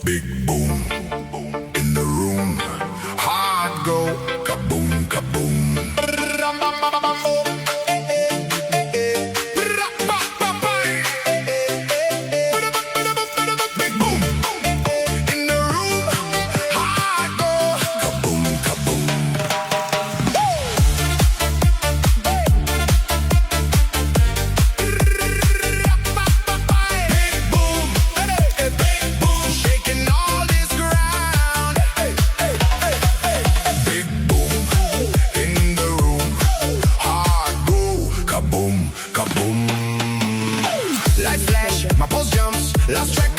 Big boom in the room. Heart go kaboom, kaboom. Big boom in the room. Heart go kaboom, kaboom. Big boom, big boom, shaking all this ground. Big boom in the room. Heart go kaboom, kaboom. Light flash, my pulse jumps, lost track